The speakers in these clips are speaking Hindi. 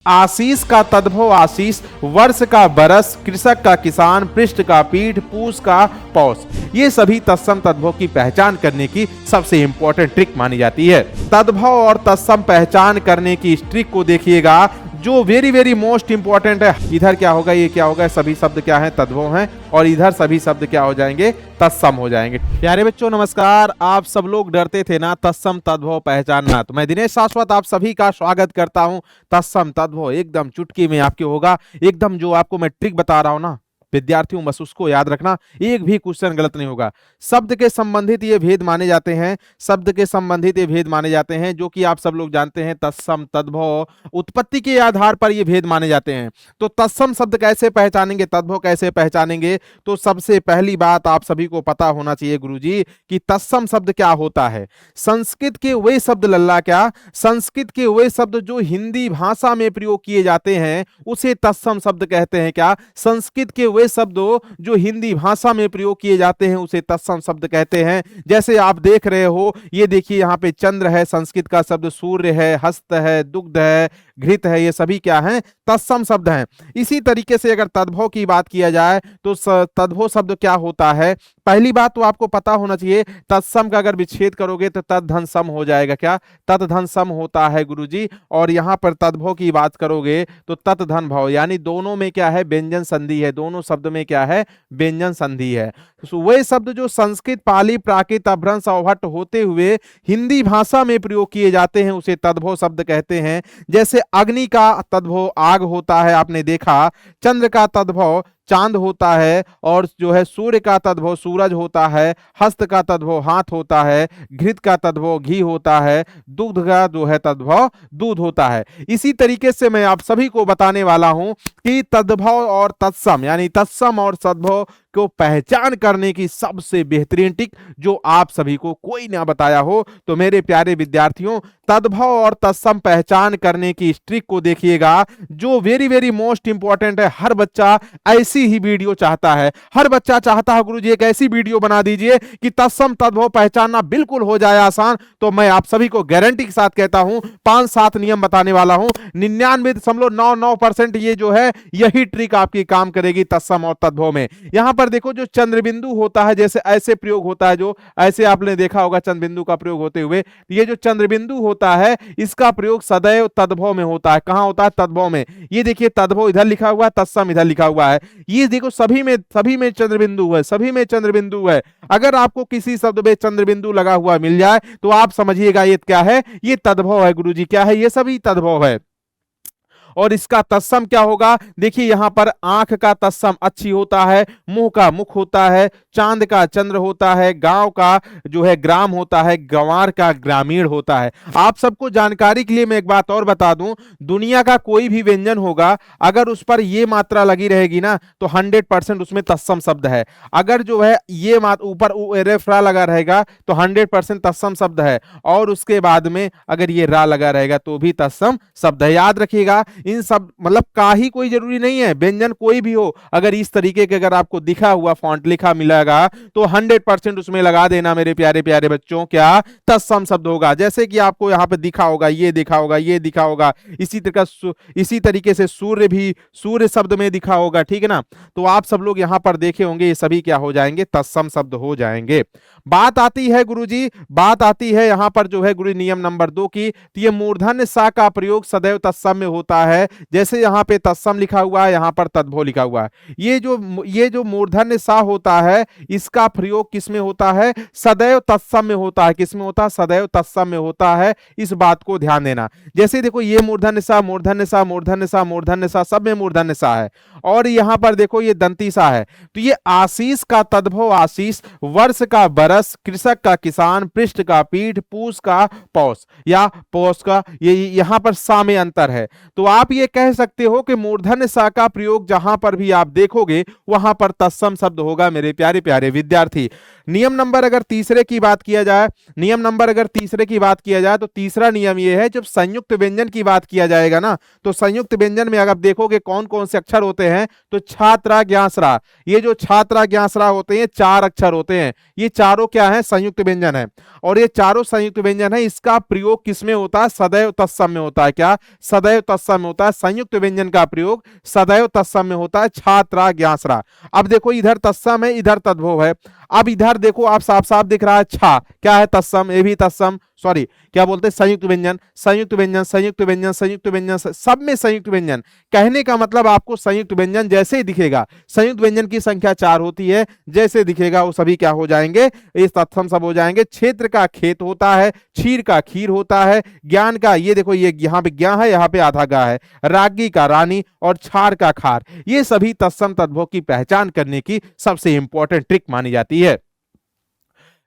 आशीष का तद्भव आशीष, वर्ष का बरस, कृषक का किसान, पृष्ठ का पीठ, पूस का पौष, ये सभी तत्सम तद्भव की पहचान करने की सबसे इंपॉर्टेंट ट्रिक मानी जाती है। तद्भव और तत्सम पहचान करने की इस ट्रिक को देखिएगा जो वेरी मोस्ट इंपॉर्टेंट है। इधर क्या होगा, ये क्या होगा, सभी शब्द क्या है, तद्भव हैं, और इधर सभी शब्द क्या हो जाएंगे, तत्सम हो जाएंगे। प्यारे बच्चों नमस्कार। आप सब लोग डरते थे ना तत्सम तद्भव पहचानना, तो मैं दिनेश शाश्वत आप सभी का स्वागत करता हूं। तत्सम तद्भव एकदम चुटकी में आपके होगा, एकदम जो आपको मैं ट्रिक बता रहा हूं ना विद्यार्थियों, बस उसको याद रखना, एक भी क्वेश्चन गलत नहीं होगा। शब्द के संबंधित ये भेद माने जाते हैं, शब्द के संबंधित ये भेद माने जाते हैं जो कि आप सब लोग जानते हैं। तत्सम तद्भव उत्पत्ति के आधार पर ये भेद माने जाते हैं। तो तत्सम शब्द कैसे पहचानेंगे, तद्भव कैसे पहचानेंगे, तो सबसे पहली बात आप सभी को पता होना चाहिए गुरुजी कि तत्सम शब्द क्या होता है। संस्कृत के वे शब्द लल्ला क्या, संस्कृत के वे शब्द जो हिंदी भाषा में प्रयोग किए जाते हैं उसे तत्सम शब्द कहते हैं। क्या, संस्कृत के वे शब्दों जो हिंदी भाषा में प्रयोग किए जाते हैं उसे तत्सम शब्द कहते हैं। जैसे आप देख रहे हो, ये देखिए यहाँ पे चंद्र है, संस्कृत का शब्द, सूर्य है, हस्त है, दुग्ध है, घृत है, ये सभी क्या हैं, तत्सम शब्द हैं। इसी तरीके से अगर तद्भव की बात किया जाए तो तद्भव शब्द क्या होता है, पहली बात तो आपको पता होना चाहिए, तत्सम का अगर विच्छेद करोगे तो तद्धन सम हो जाएगा। क्या, तद्धन सम होता है गुरुजी। और यहां पर तद्भव की बात करोगे तो तत्धन भव, यानी दोनों में क्या है, व्यंजन संधि है, दोनों शब्द में क्या है, व्यंजन संधि है। वे शब्द जो संस्कृत, पाली, प्राकृत, अभ्रंश, औभट्ट होते हुए हिंदी भाषा में प्रयोग किए जाते हैं उसे तद्भव शब्द कहते हैं। जैसे अग्नि का तद्भव आग होता है, आपने देखा, चंद्र का तद्भव चांद होता है, और जो है सूर्य का तद्भव सूरज होता है, हस्त का तद्भव हाथ होता है, घृत का तद्भव घी होता है, दुग्ध का जो है तद्भव दूध होता है। इसी तरीके से मैं आप सभी को बताने वाला हूं कि तद्भव और तत्सम यानी तत्सम और तद्भव को पहचान करने की सबसे बेहतरीन ट्रिक जो आप सभी को कोई ना बताया हो। तो मेरे प्यारे विद्यार्थियों, तद्भव और तत्सम पहचान करने की इस ट्रिक को देखिएगा जो वेरी मोस्ट इंपॉर्टेंट है। हर बच्चा ऐसी ही वीडियो चाहता है, हर बच्चा चाहता है गुरुजी एक ऐसी वीडियो बना दीजिए कि तत्सम तद्भव पहचानना बिल्कुल हो जाए आसान। तो मैं आप सभी को गारंटी के साथ कहता हूं, 5-7 नियम बताने वाला हूं, 99.99% ये जो है यही ट्रिक आपकी काम करेगी तत्सम और तद्भव में। यहां पर देखो जो चंद्रबिंदु होता है, जैसे ऐसे प्रयोग होता है, जो ऐसे आपने देखा होगा चंद्रबिंदु का प्रयोग होते हुए, ये जो चंद्रबिंदु होता है इसका प्रयोग सदैव तद्भव में होता है। कहां होता है, तद्भव में। ये देखिए तद्भव इधर लिखा हुआ है, तत्सम इधर लिखा हुआ है। ये देखो सभी में चंद्रबिंदु है, सभी में चंद्रबिंदु है। अगर आपको किसी शब्द में चंद्रबिंदु लगा हुआ मिल जाए तो आप समझिएगा ये क्या है, ये तद्भव है गुरुजी। क्या है, ये सभी तद्भव है। और इसका तत्सम क्या होगा, देखिए यहां पर आंख का तत्सम अच्छी होता है, मुंह का मुख होता है, चांद का चंद्र होता है, गांव का जो है ग्राम होता है, गंवार का ग्रामीण होता है। आप सबको जानकारी के लिए मैं एक बात और बता दूं, दुनिया का कोई भी व्यंजन होगा अगर उस पर ये मात्रा लगी रहेगी ना तो 100% उसमें तत्सम शब्द है। अगर जो है ये ऊपर रेफरा लगा रहेगा तो 100% तत्सम शब्द है, और उसके बाद में अगर ये रा लगा रहेगा तो भी तत्सम शब्द है। याद रखिएगा, इन सब मतलब का ही कोई जरूरी नहीं है, व्यंजन कोई भी हो, अगर इस तरीके के अगर आपको दिखा हुआ फॉन्ट लिखा मिलेगा तो 100% उसमें लगा देना मेरे प्यारे प्यारे बच्चों, क्या तत्सम शब्द होगा। जैसे कि आपको यहाँ पे दिखा होगा, ये दिखा होगा, ये दिखा होगा, इसी तरीके से सूर्य भी सूर्य शब्द में दिखा होगा, ठीक है ना। तो आप सब लोग यहाँ पर देखे होंगे, ये सभी क्या हो जाएंगे, तत्सम शब्द हो जाएंगे। बात आती है गुरुजी, बात आती है यहाँ पर जो है गुरु नियम नंबर 2 की, तो ये मूर्धन्य सा का प्रयोग सदैव तत्सम में होता है। जैसे यहाँ पे तत्सम लिखा हुआ है, यहाँ पर तद्भव लिखा हुआ है। ये जो मूर्धन्य सा होता है इसका प्रयोग किस में होता है, सदैव तत्सम में होता है। किस में होता है, सदैव तत्सम में होता है। इस बात को ध्यान देना। जैसे देखो ये मूर्धन्य सा, मूर्धन्य सा, मूर्धन्य सा, मूर्धन्य सा, सब में मूर्धन्य सा है, और यहाँ पर देखो ये दंती सा है। तो ये आशीष का तद्भव आशीष, वर्ष का बरस, कृषक का किसान, पृष्ठ का पीठ, पूस का पौष या पौष का, ये यहाँ पर सा में अंतर है। तो आप ये कह सकते हो कि मूर्धन्य सा का प्रयोग जहां पर भी आप देखोगे वहां पर तत्सम शब्द होगा मेरे प्यारे प्यारे विद्यार्थी। नियम नंबर अगर तीसरे की बात किया जाए, तो तीसरा नियम यह है, जब संयुक्त व्यंजन की बात किया जाएगा ना तो संयुक्त व्यंजन में अगर देखोगे कौन कौन से अक्षर होते हैं तो छात्रा ज्ञासरा, ये जो छात्रा ज्ञासरा होते हैं 4 अक्षर होते हैं, ये चारों क्या है, संयुक्त व्यंजन है। और ये चारों संयुक्त व्यंजन है, इसका प्रयोग किसमें होता है, सदैव तत्सम में होता है। क्या, सदैव तत्सम में होता है, संयुक्त व्यंजन का प्रयोग सदैव तत्सम में होता है, छात्रा ज्ञासरा। अब देखो इधर तत्सम है, इधर तद्भव है। अब इधर देखो आप साफ साफ दिख रहा है छा, क्या है तत्सम, ये भी तत्सम, सॉरी क्या बोलते हैं संयुक्त व्यंजन, संयुक्त व्यंजन, संयुक्त व्यंजन, संयुक्त व्यंजन, सब में संयुक्त व्यंजन। कहने का मतलब आपको संयुक्त व्यंजन जैसे ही दिखेगा, संयुक्त व्यंजन की संख्या 4 होती है, जैसे दिखेगा वो सभी क्या हो जाएंगे, इस तत्सम सब हो जाएंगे। क्षेत्र का खेत होता है, क्षीर का खीर होता है, ज्ञान का ये देखो ये यहाँ पे ज्ञा है, यहाँ पे आधा गा है, रागी का रानी और छार का खार, ये सभी तत्सम तद्भव की पहचान करने की सबसे इंपॉर्टेंट ट्रिक मानी जाती है।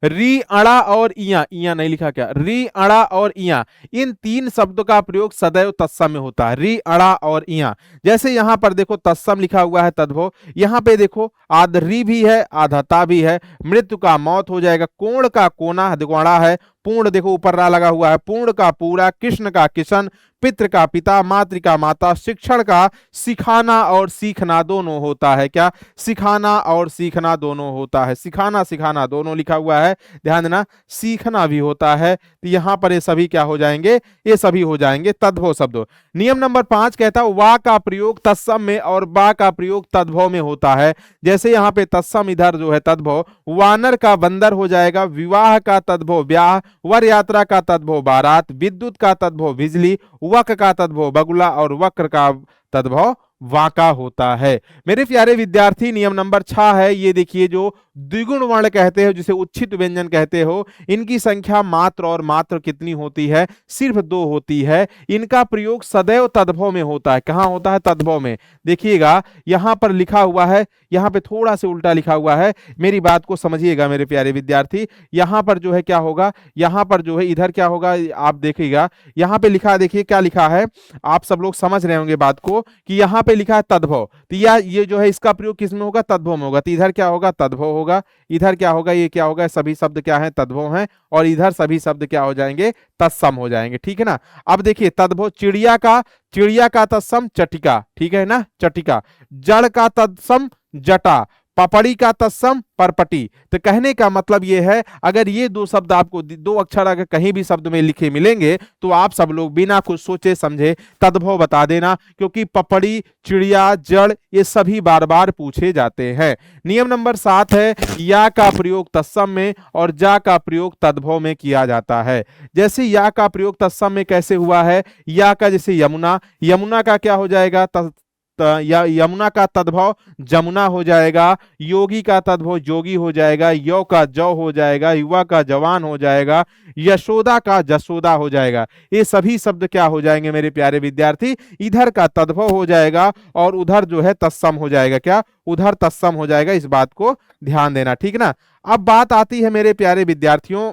री अड़ा और इया, इया नहीं लिखा क्या, री अड़ा और इया, इन तीन शब्दों का प्रयोग सदैव तत्सम में होता है, री अड़ा और इया। जैसे यहां पर देखो तत्सम लिखा हुआ है तद्भव, यहां पे देखो आध री भी है आधा ता भी है, मृत्यु का मौत हो जाएगा, कोण का कोना देखो अड़ा है, पूर्ण देखो ऊपर रा लगा हुआ है, पूर्ण का पूरा, कृष्ण का किशन, पितृ का पिता, मातृ का माता, शिक्षण का सिखाना और सीखना दोनों होता है, क्या सिखाना और सीखना दोनों होता है, सिखाना सिखाना दोनों लिखा हुआ है, ध्यान देना सीखना भी होता है। तो यहां पर ये सभी क्या हो जाएंगे, ये सभी हो जाएंगे तद्भव शब्द। नियम नंबर 5 कहता है वा का प्रयोग तत्सम में और बा का प्रयोग तद्भव में होता है। जैसे यहाँ पे तत्सम इधर जो है तद्भव, वानर का बंदर हो जाएगा, विवाह का तद्भव ब्याह, वर यात्रा का तद्भव बारात, विद्युत का तद्भव बिजली, वक का तद्भव बगुला और वक्र का तद्भव वाका होता है। मेरे प्यारे विद्यार्थी नियम नंबर 6 है, ये देखिए जो द्विगुण वर्ण कहते हो जिसे उच्छित व्यंजन कहते हो, इनकी संख्या मात्र और मात्र कितनी होती है, सिर्फ 2 होती है। इनका प्रयोग सदैव तद्भव में होता है, कहां होता है, तद्भव में। देखिएगा यहां पर लिखा हुआ है, यहां पे थोड़ा से उल्टा लिखा हुआ है, मेरी बात को समझिएगा मेरे प्यारे विद्यार्थी। यहां पर जो है क्या होगा, यहां पर जो है इधर क्या होगा, आप देखिएगा यहां पे लिखा, देखिए क्या लिखा है, आप सब लोग समझ रहे होंगे बात को कि यहां पे लिखा है तद्भव, तो ये जो है इसका प्रयोग किस में होगा, तद्भव में होगा। तो इधर क्या होगा, तद्भव होगा, इधर क्या होगा, ये क्या होगा, सभी शब्द क्या है, तद्भव हैं, और इधर सभी शब्द क्या हो जाएंगे, तत्सम हो जाएंगे, ठीक है ना। अब देखिए तद्भव, चिड़िया का तत्सम चटिका, ठीक है ना, चटिका। जड़ का तत्सम जटा, पपड़ी का तत्सम परपटी। तो कहने का मतलब ये है, अगर ये 2 शब्द आपको 2 अक्षर अगर कहीं भी शब्द में लिखे मिलेंगे तो आप सब लोग बिना कुछ सोचे समझे तद्भव बता देना, क्योंकि पपड़ी, चिड़िया, जड़ ये सभी बार बार पूछे जाते हैं। नियम नंबर 7 है या का प्रयोग तत्सम में और जा का प्रयोग तद्भव में किया जाता है। जैसे या का प्रयोग तत्सम में कैसे हुआ है, या का जैसे यमुना, यमुना का क्या हो जाएगा, यमुना का तद्भव जमुना हो जाएगा, योगी का तद्भव जोगी हो जाएगा, यौ का जौ हो जाएगा, युवा का जवान हो जाएगा, यशोदा का जसोदा हो जाएगा। ये सभी शब्द क्या हो जाएंगे मेरे प्यारे विद्यार्थी, इधर का तद्भव हो जाएगा और उधर जो है तत्सम हो जाएगा, क्या उधर तत्सम हो जाएगा, इस बात को ध्यान देना, ठीक ना। अब बात आती है मेरे प्यारे विद्यार्थियों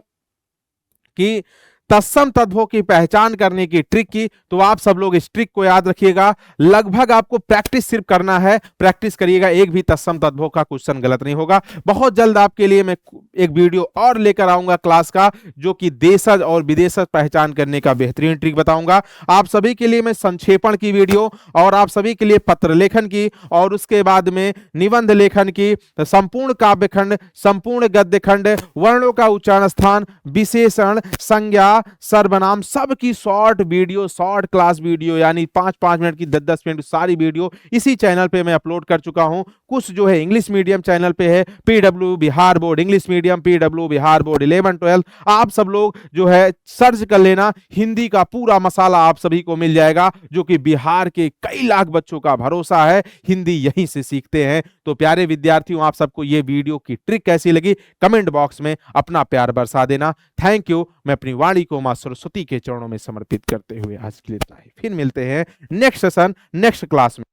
कि तत्सम तद्भव की पहचान करने की ट्रिक की, तो आप सब लोग इस ट्रिक को याद रखिएगा। लगभग आपको प्रैक्टिस सिर्फ करना है, प्रैक्टिस करिएगा, एक भी तत्सम तद्भव का क्वेश्चन गलत नहीं होगा। बहुत जल्द आपके लिए मैं एक वीडियो और लेकर आऊंगा क्लास का, जो कि देशज और विदेशज पहचान करने का बेहतरीन ट्रिक बताऊंगा। आप सभी के लिए मैं संक्षेपण की वीडियो और आप सभी के लिए पत्र लेखन की और उसके बाद में निबंध लेखन की, संपूर्ण काव्यखंड, संपूर्ण गद्यखंड, वर्णों का उच्चारण स्थान, विशेषण, संज्ञा, सर्वनाम, सब की short video, short class video, यानी 5-5 मिनट की 10-10 मिनट सारी वीडियो इसी चैनल पे मैं अपलोड कर चुका हूं। कुछ जो है इंग्लिश मीडियम चैनल पे है, PW Bihar board English medium, PW Bihar board 11-12, आप सब लोग जो है सर्च कर लेना, हिंदी का पूरा मसाला आप सभी को मिल जाएगा, जो कि बिहार के कई लाख बच्चों का भरोसा है, हिंदी यहीं से सीखते हैं। तो प्यारे विद्यार्थियों, आप सबको ये वीडियो की ट्रिक कैसी लगी कमेंट बॉक्स में अपना प्यार बरसा देना। Thank you. मैं अपनी वाणी को मां सरस्वती के चरणों में समर्पित करते हुए आज के लिए इतना ही। फिर मिलते हैं नेक्स्ट सेशन, नेक्स्ट क्लास में।